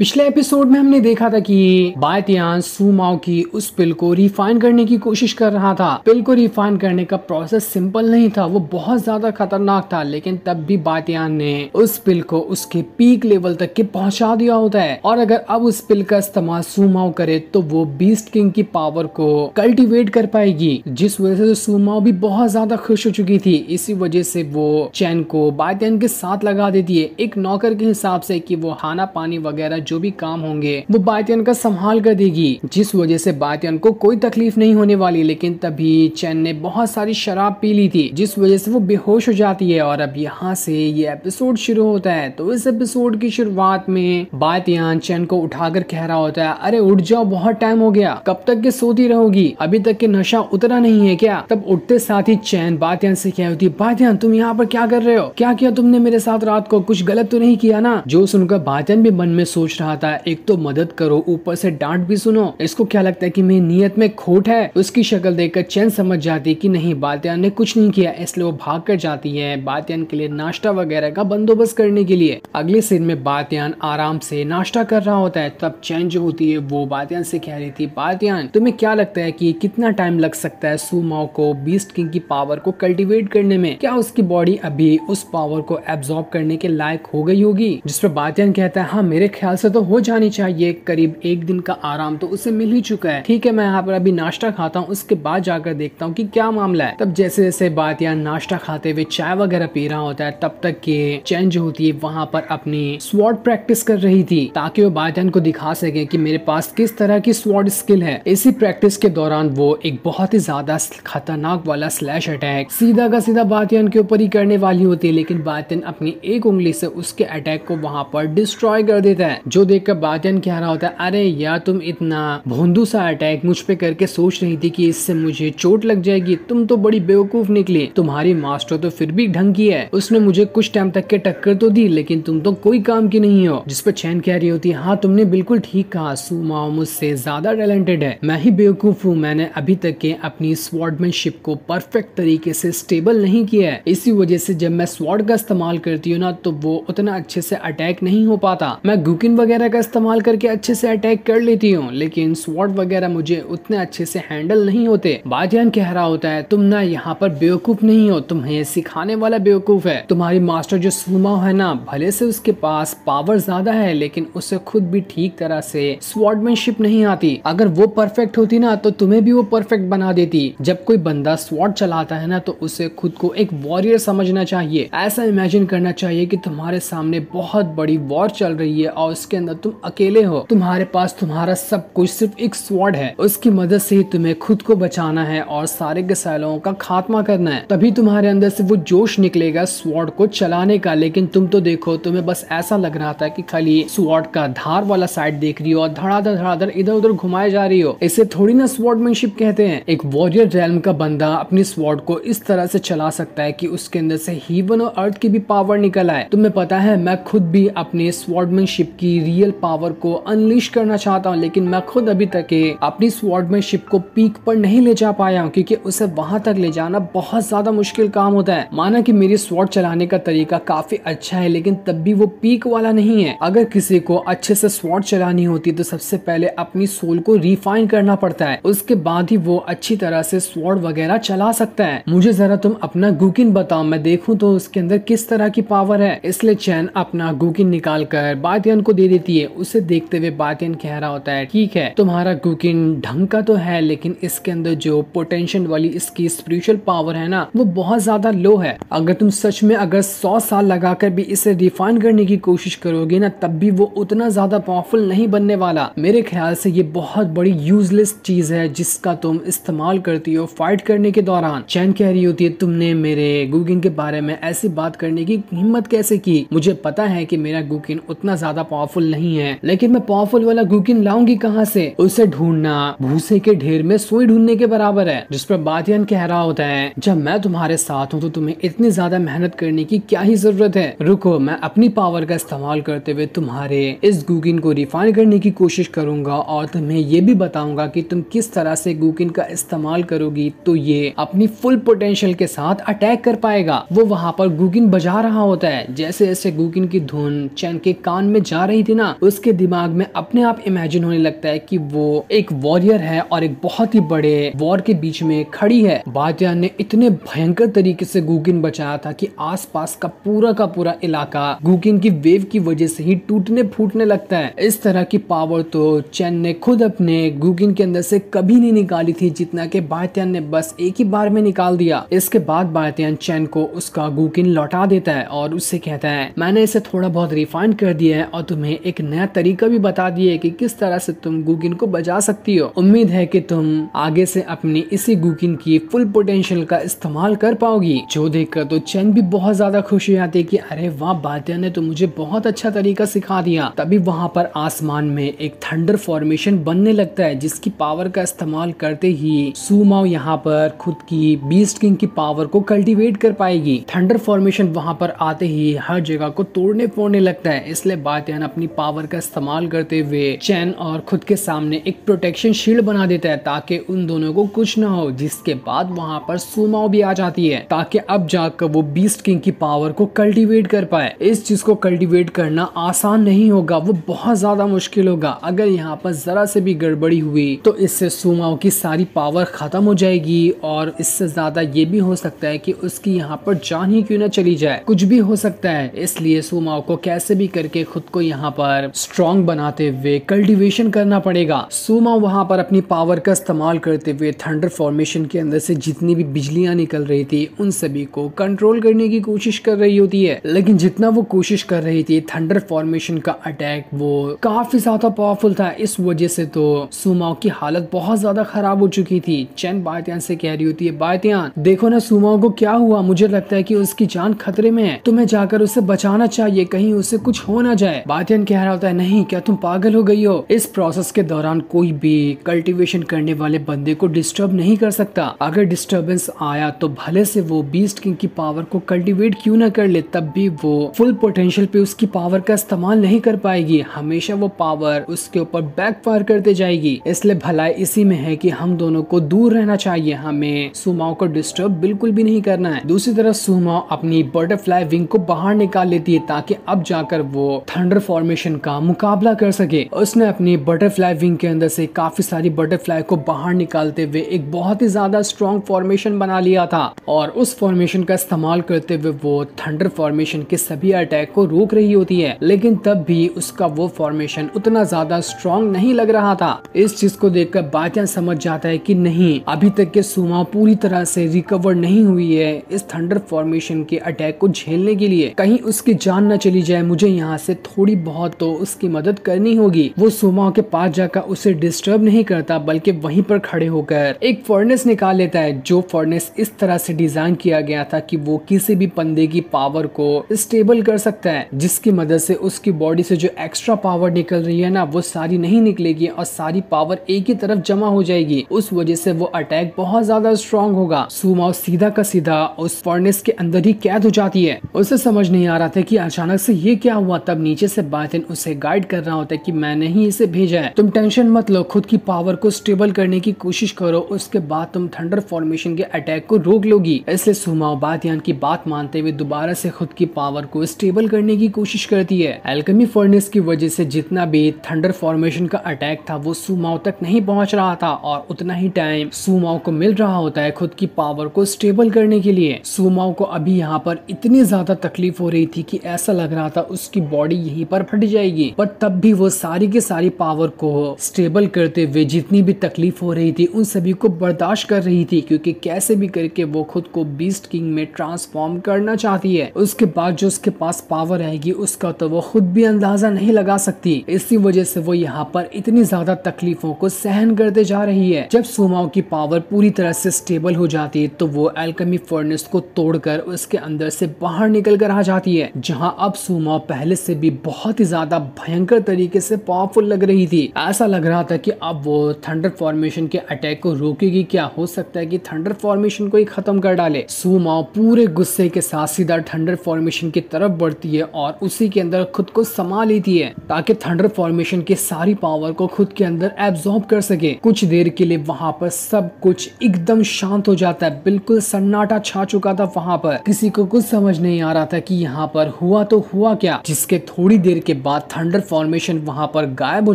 पिछले एपिसोड में हमने देखा था कि बायतियान सुमाओ की उस पिल को रिफाइन करने की कोशिश कर रहा था। पिल को रिफाइन करने का प्रोसेस सिंपल नहीं था, वो बहुत ज्यादा खतरनाक था, लेकिन तब भी बायतियान ने उस पिल को उसके पीक लेवल तक के पहुंचा दिया होता है। और अगर अब उस पिल का इस्तेमाल सुमाओ करे तो वो बीस्ट किंग की पावर को कल्टीवेट कर पाएगी, जिस वजह से सुमाओ भी बहुत ज्यादा खुश हो चुकी थी। इसी वजह से वो चैन को बायतियान के साथ लगा देती है एक नौकर के हिसाब से कि वो खाना पानी वगैरह जो भी काम होंगे वो बायतियान का संभाल कर देगी, जिस वजह से बायतियान को कोई तकलीफ नहीं होने वाली। लेकिन तभी चैन ने बहुत सारी शराब पी ली थी, जिस वजह से वो बेहोश हो जाती है। और अब यहाँ से ये एपिसोड शुरू होता है। तो इस एपिसोड की शुरुआत में बायतियान चैन को उठाकर कह रहा होता है, अरे उठ जाओ, बहुत टाइम हो गया, कब तक के सोती रहोगी, अभी तक के नशा उतरा नहीं है क्या। तब उठते साथ ही चैन बायतियान से कह होती है, बायतियान तुम यहाँ पर क्या कर रहे हो, क्या किया तुमने मेरे साथ रात को, कुछ गलत तो नहीं किया ना। जो सुनकर बायतियान भी मन में सोच रहा था, एक तो मदद करो, ऊपर से डांट भी सुनो, इसको क्या लगता है कि मेरी नीयत में खोट है। उसकी शक्ल देखकर चैन समझ जाती कि नहीं, बायतियान ने कुछ नहीं किया, इसलिए वो भाग कर जाती है बायतियान के लिए नाश्ता वगैरह का बंदोबस्त करने के लिए। अगले सीन में बायतियान आराम से नाश्ता कर रहा होता है। तब चैन जो होती है वो बायतियान से कह रही थी, बायतियान तुम्हें क्या लगता है कि कितना टाइम लग सकता है सुमाओ को बीस्ट किंग की पावर को कल्टीवेट करने में, क्या उसकी बॉडी अभी उस पावर को एब्जॉर्ब करने के लायक हो गई होगी। जिस पर बायतियान कहता है, हाँ मेरे ख्याल से तो हो जानी चाहिए, करीब एक दिन का आराम तो उसे मिल ही चुका है। ठीक है, मैं यहाँ पर अभी नाश्ता खाता हूँ, उसके बाद जाकर देखता हूँ कि क्या मामला है। तब जैसे जैसे बायतियान नाश्ता खाते हुए चाय वगैरह पी रहा होता है, तब तक के चैन जो होती है वहाँ पर अपनी स्वॉर्ड प्रैक्टिस कर रही थी, ताकि वो बायतियान को दिखा सके कि मेरे पास किस तरह की स्वॉर्ड स्किल है। इसी प्रैक्टिस के दौरान वो एक बहुत ही ज्यादा खतरनाक वाला स्लैश अटैक सीधा का सीधा बायतियान के ऊपर ही करने वाली होती है, लेकिन बायतियान अपनी एक उंगली से उसके अटैक को वहाँ पर डिस्ट्रॉय कर देता है। जो देखकर बायतियान कह रहा होता है, अरे यार तुम इतना भोंदू सा अटैक मुझ पे करके सोच रही थी कि इससे मुझे चोट लग जाएगी, तुम तो बड़ी बेवकूफ निकली, तुम्हारी मास्टर तो फिर भी ढंग की है, उसने मुझे कुछ टाइम तक के टक्कर तो दी, लेकिन तुम तो कोई काम की नहीं हो। जिस पर चैन कह रही होती है, हाँ तुमने बिल्कुल ठीक कहा, सुमाओ मुझसे ज्यादा टैलेंटेड है, मैं ही बेवकूफ हूँ, मैंने अभी तक के अपनी स्वॉर्डमैनशिप को परफेक्ट तरीके से स्टेबल नहीं किया है। इसी वजह से जब मैं स्वॉर्ड का इस्तेमाल करती हूँ ना, तो वो उतना अच्छे से अटैक नहीं हो पाता। मैं गुकिन वगैरह का इस्तेमाल करके अच्छे से अटैक कर लेती हूँ, लेकिन स्वॉर्ड वगैरह मुझे उतने अच्छे से हैंडल नहीं होते। बायतियान कह रहा होता है, तुम ना यहाँ पर बेवकूफ नहीं हो, तुम्हें सिखाने वाला बेवकूफ है। तुम्हारी मास्टर जो सुमाओ है ना, भले से उसके पास पावर ज्यादा है, लेकिन उसे खुद भी ठीक तरह से स्वॉर्डमैनशिप नहीं आती। अगर वो परफेक्ट होती ना, तो तुम्हें भी वो परफेक्ट बना देती। जब कोई बंदा स्वॉर्ड चलाता है ना, तो उसे खुद को एक वॉरियर समझना चाहिए। ऐसा इमेजिन करना चाहिए कि तुम्हारे सामने बहुत बड़ी वॉर चल रही है और उसके अंदर तुम अकेले हो, तुम्हारे पास तुम्हारा सब कुछ सिर्फ एक स्वॉर्ड है, उसकी मदद से ही तुम्हें खुद को बचाना है और सारे के सालों का खात्मा करना है। तभी तुम्हारे अंदर से वो जोश निकलेगा स्वॉर्ड को चलाने का। लेकिन तुम तो देखो, तुम्हें बस ऐसा लग रहा था कि खाली स्वॉर्ड का धार वाला साइड देख रही हो और धड़ाधड़ धड़ाधड़ इधर उधर घुमाए जा रही हो। इसे थोड़ी ना स्वॉर्डमैनशिप कहते हैं। एक वॉरियर रेल्म का बंदा अपनी स्वॉर्ड को इस तरह से चला सकता है कि उसके अंदर से हीवन और अर्थ की भी पावर निकल आए। तुम्हें पता है, मैं खुद भी अपने स्वॉर्डमैनशिप की रियल पावर को अनलीश करना चाहता हूँ, लेकिन मैं खुद अभी तक अपनी स्वॉर्डमैनशिप को पीक पर नहीं ले जा पाया हूँ, क्योंकि उसे वहां तक ले जाना बहुत ज्यादा मुश्किल काम होता है। माना कि मेरी स्वॉर्ड चलाने का तरीका काफी अच्छा है, लेकिन तब भी वो पीक वाला नहीं है। अगर किसी को अच्छे से स्वॉर्ड चलानी होती तो सबसे पहले अपनी सोल को रिफाइन करना पड़ता है, उसके बाद ही वो अच्छी तरह से स्वॉर्ड वगैरह चला सकता है। मुझे जरा तुम अपना गुकिन बताओ, मैं देखूं तो उसके अंदर किस तरह की पावर है। इसलिए चैन अपना गुकिन निकाल कर बायतियान को दे देती है। उसे देखते हुए बायतियान कह रहा होता है, ठीक है तुम्हारा गुकिन ढंग का तो है, लेकिन इसके अंदर जो पोटेंशियल वाली इसकी स्पिरिचुअल पावर है ना, वो बहुत ज्यादा लो है। अगर तुम सच में अगर 100 साल लगाकर भी इसे रिफाइन करने की कोशिश करोगे ना, तब भी वो उतना ज्यादा पावरफुल नहीं बनने वाला। मेरे ख्याल से ये बहुत बड़ी यूजलेस चीज है जिसका तुम इस्तेमाल करती हो फाइट करने के दौरान। चैन कह रही होती है, तुमने मेरे गुकिन के बारे में ऐसी बात करने की हिम्मत कैसे की। मुझे पता है कि मेरा गुकिन उतना ज्यादा पावरफुल नहीं है, लेकिन मैं पावरफुल वाला गुकिन लाऊंगी कहाँ से। उसे ढूंढना भूसे के ढेर में सुई ढूंढने के बराबर है। जिस पर बायतियान कह रहा होता है, जब मैं तुम्हारे साथ हूँ तो तुम्हें इतनी ज्यादा मेहनत करने की क्या ही जरूरत है। रुको, मैं अपनी पावर का इस्तेमाल करते हुए तुम्हारे इस गुकिन को रिफाइन करने की कोशिश करूंगा और तुम्हें ये भी बताऊंगा कि तुम किस तरह से गुकिन का इस्तेमाल करोगी तो ये अपनी फुल पोटेंशियल के साथ अटैक कर पाएगा। वो वहाँ पर गुकिन बजा रहा होता है। जैसे जैसे गुकिन की धुन चैन के कान में जा रही थी थी ना, उसके दिमाग में अपने आप इमेजिन होने लगता है कि वो एक वॉरियर है और एक बहुत ही बड़े वॉर के बीच में खड़ी है। बातियान ने इतने भयंकर तरीके से गूगिन बचाया था कि आसपास का पूरा इलाका गूगिन की वेव की वजह से ही टूटने फूटने लगता है। इस तरह की पावर तो चेन ने खुद अपने गूगिन के अंदर से कभी नहीं निकाली थी, जितना कि बातियान ने बस एक ही बार में निकाल दिया। इसके बाद बातियान चेन को उसका गूगिन लौटा देता है और उससे कहता है, मैंने इसे थोड़ा बहुत रिफाइन कर दिया है और तुम्हें एक नया तरीका भी बता दिया है कि किस तरह से तुम गूगिन को बचा सकती हो। उम्मीद है कि तुम आगे से अपनी इसी गूगिन की फुल पोटेंशियल का इस्तेमाल कर पाओगी। जो देखकर तो चेन भी बहुत ज्यादा खुश हो जाती है कि अरे वाह, बातियान ने तो मुझे बहुत अच्छा तरीका सिखा दिया। तभी वहाँ पर आसमान में एक थंडर फॉर्मेशन बनने लगता है, जिसकी पावर का इस्तेमाल करते ही सूमाओ यहाँ पर खुद की बीस्ट किंग की पावर को कल्टीवेट कर पाएगी। थंडर फॉर्मेशन वहाँ पर आते ही हर जगह को तोड़ने फोड़ने लगता है, इसलिए बातियान अपनी पावर का इस्तेमाल करते हुए चेन और खुद के सामने एक प्रोटेक्शन शील्ड बना देता है ताकि उन दोनों को कुछ ना हो। जिसके बाद वहाँ पर सूमाओ भी आ जाती है ताकि अब जाकर वो बीस्ट किंग की पावर को कल्टीवेट कर पाए। इस चीज को कल्टीवेट करना आसान नहीं होगा, वो बहुत ज्यादा मुश्किल होगा। अगर यहाँ पर जरा से भी गड़बड़ी हुई तो इससे सूमाओ की सारी पावर खत्म हो जाएगी और इससे ज्यादा ये भी हो सकता है कि उसकी यहाँ पर जान ही क्यों ना चली जाए, कुछ भी हो सकता है। इसलिए सूमाओ को कैसे भी करके खुद को यहाँ पर स्ट्रॉन्ग बनाते हुए कल्टीवेशन करना पड़ेगा। सूमाओ वहाँ पर अपनी पावर का इस्तेमाल करते हुए थंडर फॉर्मेशन के अंदर से जितनी भी बिजलियां निकल रही थी उन सभी को कंट्रोल करने की कोशिश कर रही होती है। लेकिन जितना वो कोशिश कर रही थी, थंडर फॉर्मेशन का अटैक वो काफी ज्यादा पावरफुल था। इस वजह से तो सूमाओ की हालत बहुत ज्यादा खराब हो चुकी थी। चेन बातियान से कह रही होती है, बातियान देखो ना सूमाओ को क्या हुआ, मुझे लगता है कि उसकी जान खतरे में है, तुम्हें जाकर उसे बचाना चाहिए, कहीं उसे कुछ हो ना जाए। बातियान कह रहा होता है, नहीं, क्या तुम पागल हो गई हो? इस प्रोसेस के दौरान कोई भी कल्टीवेशन करने वाले बंदे को डिस्टर्ब नहीं कर सकता। अगर डिस्टर्बेंस आया तो भले से वो बीस्ट किंग की पावर को कल्टीवेट क्यों ना कर ले, तब भी वो फुल पोटेंशियल पे उसकी पावर का इस्तेमाल नहीं कर पाएगी। हमेशा वो पावर उसके ऊपर बैकफायर करते जाएगी। इसलिए भलाई इसी में है कि हम दोनों को दूर रहना चाहिए, हमें सूमाओ को डिस्टर्ब बिल्कुल भी नहीं करना है। दूसरी तरफ सूमाओ अपनी बटरफ्लाई विंग को बाहर निकाल लेती है ताकि अब जाकर वो थंडर फॉर्मेशन का मुकाबला कर सके। उसने अपनी बटरफ्लाई विंग के अंदर से काफी सारी बटरफ्लाई को बाहर निकालते हुए एक बहुत ही ज्यादा स्ट्रॉन्ग फॉर्मेशन बना लिया था और उस फॉर्मेशन का इस्तेमाल करते हुए वो थंडर फॉर्मेशन के सभी अटैक को रोक रही होती है। लेकिन तब भी उसका वो फॉर्मेशन उतना ज्यादा स्ट्रॉन्ग नहीं लग रहा था। इस चीज को देखकर बातियान समझ जाता है कि नहीं, अभी तक के सूमाओ पूरी तरह से रिकवर नहीं हुई है इस थंडर फॉर्मेशन के अटैक को झेलने के लिए। कहीं उसकी जान न चली जाए, मुझे यहाँ से थोड़ी बहुत तो उसकी मदद करनी होगी। वो सूमाओ के पास जाकर उसे डिस्टर्ब नहीं करता, बल्कि वहीं पर खड़े होकर एक फर्नेस निकाल लेता है। जो फर्नेस इस तरह से डिजाइन किया गया था कि वो किसी भी बंदे की पावर को स्टेबल कर सकता है, जिसकी मदद से उसकी बॉडी से जो एक्स्ट्रा पावर निकल रही है ना, वो सारी नहीं निकलेगी और सारी पावर एक ही तरफ जमा हो जाएगी। उस वजह से वो अटैक बहुत ज्यादा स्ट्रॉन्ग होगा। सूमाओ सीधा का सीधा उस फर्नेस के अंदर ही कैद हो जाती है। उसे समझ नहीं आ रहा था कि अचानक से ये क्या हुआ। तब नीचे से बातियान उसे गाइड कर रहा होता है कि मैंने ही इसे भेजा है, तुम टेंशन मत लो, खुद की पावर को स्टेबल करने की कोशिश करो, उसके बाद तुम थंडर फॉर्मेशन के अटैक को रोक लोगी। इसलिए सूमाओ बातियान की बात मानते हुए दोबारा से खुद की पावर को स्टेबल करने की कोशिश करती है। एल्केमी फर्नेस की वजह से जितना भी थंडर फॉर्मेशन का अटैक था वो सूमाओ तक नहीं पहुंच रहा था और उतना ही टाइम सूमाओ को मिल रहा होता है खुद की पावर को स्टेबल करने के लिए। सूमाओ को अभी यहाँ पर इतनी ज्यादा तकलीफ हो रही थी कि ऐसा लग रहा था उसकी बॉडी यहीं पर फट जाएगी, पर तब भी वो सारी की सारी पावर को स्टेबल करते हुए जितनी भी तकलीफ हो रही थी उन सभी को बर्दाश्त कर रही थी, क्योंकि कैसे भी करके वो खुद को बीस्ट किंग में ट्रांसफॉर्म करना चाहती है। उसके बाद जो उसके पास पावर आएगी उसका तो वो खुद भी अंदाजा नहीं लगा सकती। इसी वजह से वो यहाँ पर इतनी ज्यादा तकलीफों को सहन करते जा रही है। जब सूमाओ की पावर पूरी तरह से स्टेबल हो जाती है तो वो एल्केमी फर्नेस को तोड़कर उसके अंदर से बाहर निकल कर आ जाती है, जहाँ अब सूमाओ पहले से भी बहुत ही ज्यादा भयंकर तरीके से पावरफुल लग रही थी। ऐसा लग रहा था कि अब वो थंडर फॉर्मेशन के अटैक को रोकेगी। क्या हो सकता है कि थंडर फॉर्मेशन को ही खत्म कर डाले। सूमाओ पूरे गुस्से के साथ सीधा थंडर फॉर्मेशन की तरफ बढ़ती है और उसी के अंदर खुद को समा लेती है ताकि थंडर फॉर्मेशन की सारी पावर को खुद के अंदर एब्जॉर्ब कर सके। कुछ देर के लिए वहाँ पर सब कुछ एकदम शांत हो जाता है, बिल्कुल सन्नाटा छा चुका था। वहाँ पर किसी को कुछ समझ नहीं आ रहा था कि यहाँ पर हुआ तो हुआ क्या। जिसके थोड़ी देर के बाद थंडर फॉर्मेशन वहां पर गायब हो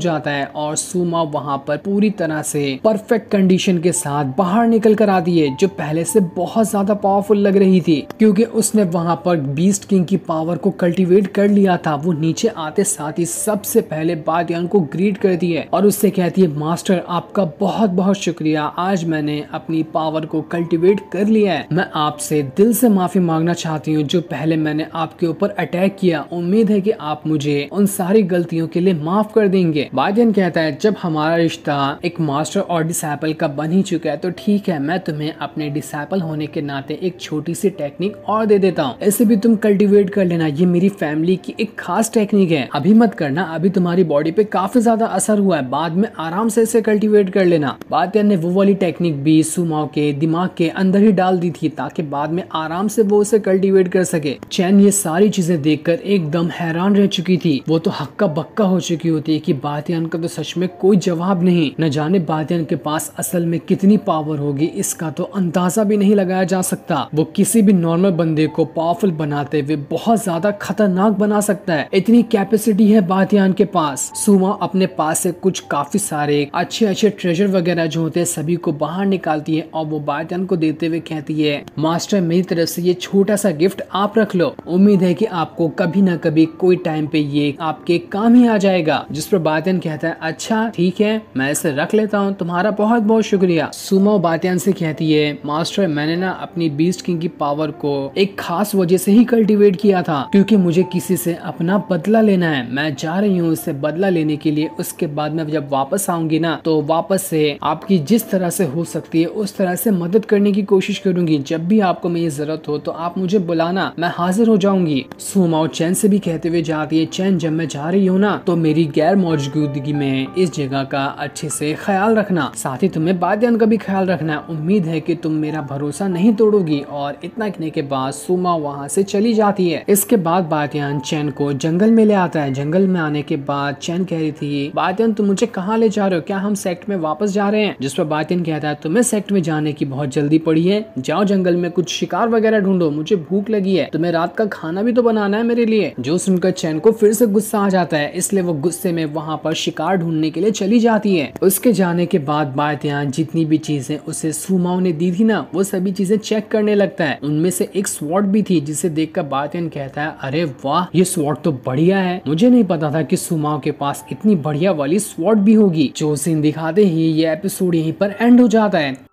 जाता है और सुमा वहां पर पूरी तरह से परफेक्ट कंडीशन के साथ बाहर निकल कर आती है, जो पहले से बहुत ज्यादा पावरफुल लग रही थी क्योंकि उसने वहां पर बीस्ट किंग की पावर को कल्टीवेट कर लिया था। वो नीचे आते साथ ही सबसे पहले बातियान को ग्रीट करती है और उससे कहती है, मास्टर आपका बहुत बहुत शुक्रिया, आज मैंने अपनी पावर को कल्टीवेट कर लिया है। मैं आपसे दिल से माफी मांगना चाहती हूँ जो पहले मैंने आपके ऊपर अटैक किया। उम्मीद है कि आप मुझे उन सारी गलतियों के लिए माफ कर देंगे। बातियान कहता है, जब हमारा रिश्ता एक मास्टर और डिसाइपल का बन ही चुका है तो ठीक है, मैं तुम्हें अपने डिसाइपल होने के नाते एक छोटी सी टेक्निक और दे देता हूँ, इसे भी तुम कल्टीवेट कर लेना। ये मेरी फैमिली की एक खास टेक्निक है, अभी मत करना, अभी तुम्हारी बॉडी पे काफी ज्यादा असर हुआ है, बाद में आराम से इसे कल्टीवेट कर लेना। बातियान ने वो वाली टेक्निक भी सुमाओ के दिमाग के अंदर ही डाल दी थी ताकि बाद में आराम से वो उसे कल्टीवेट कर सके। चैन ये सारी चीजें देखकर एकदम हैरान रह चुकी थी। वो तो हक्का बक्का हो चुकी होती है कि बातियान का तो सच में कोई जवाब नहीं। न जाने बातियान के पास असल में कितनी पावर होगी, इसका तो अंदाजा भी नहीं लगाया जा सकता। वो किसी भी नॉर्मल बंदे को पावरफुल बनाते हुए बहुत ज्यादा खतरनाक बना सकता है, इतनी कैपेसिटी है बातियान के पास। सुमा अपने पास से कुछ काफी सारे अच्छे अच्छे ट्रेजर वगैरह जो होते हैं सभी को बाहर निकालती है और वो बातियान को देते हुए कहती है, मास्टर मेरी तरफ से ये छोटा सा गिफ्ट आप रख लो, उम्मीद है कि आपको कभी न कभी कोई टाइम पे ये आपके काम ही आ जाएगा। जिस पर बातियान कहता है, अच्छा ठीक है, मैं इसे रख लेता हूँ, तुम्हारा बहुत बहुत शुक्रिया। सुमा बातियान से कहती है, मास्टर मैंने ना अपनी बीस्ट किंग की पावर को एक खास वजह से ही कल्टीवेट किया था क्योंकि मुझे किसी से अपना बदला लेना है। मैं जा रही हूँ उससे बदला लेने के लिए, उसके बाद में जब वापस आऊंगी ना तो वापस से आपकी जिस तरह से हो सकती है उस तरह से मदद करने की कोशिश करूंगी। जब भी आपको मेरी जरूरत हो तो आप मुझे बुलाना, मैं हाजिर हो जाऊंगी। सुमाओ चैन से भी कहते हुए जाती है, चैन जब मैं जा रही हूँ ना तो मेरी गैर मौजूदगी में इस जगह का अच्छे से ख्याल रखना, साथ ही तुम्हें बातियान का भी ख्याल रखना। उम्मीद है कि तुम मेरा भरोसा नहीं तोड़ोगी। और इतना कहने के बाद सुमा वहाँ से चली जाती है। इसके बाद बातियान चैन को जंगल में ले आता है। जंगल में आने के बाद चैन कह रही थी, बातियान तुम मुझे कहाँ ले जा रहे हो, क्या हम सेक्ट में वापस जा रहे हैं? जिस पर बातियान कहता है, तुम्हें सेक्ट में जाने की बहुत जल्दी पड़ी है, जाओ जंगल में कुछ शिकार वगैरह ढूंढो, मुझे भूख लगी है, तुम्हें रात का खाना भी तो बनाना है मेरे लिए। जो सुनकर चैन को फिर से गुस्सा आ जाता है, इसलिए वो गुस्से में वहाँ पर शिकार ढूंढने के लिए चली जाती है। उसके जाने के बाद बातियान जितनी भी चीजें उसे सुमाओ ने दी थी ना वो सभी चीजें चेक करने लगता है। उनमें से एक स्वॉर्ड भी थी जिसे देखकर बातियान कहता है, अरे वाह ये स्वॉर्ड तो बढ़िया है, मुझे नहीं पता था कि सुमाओ के पास इतनी बढ़िया वाली स्वॉर्ड भी होगी। जो सीन दिखाते ही ये एपिसोड यहीं पर एंड हो जाता है।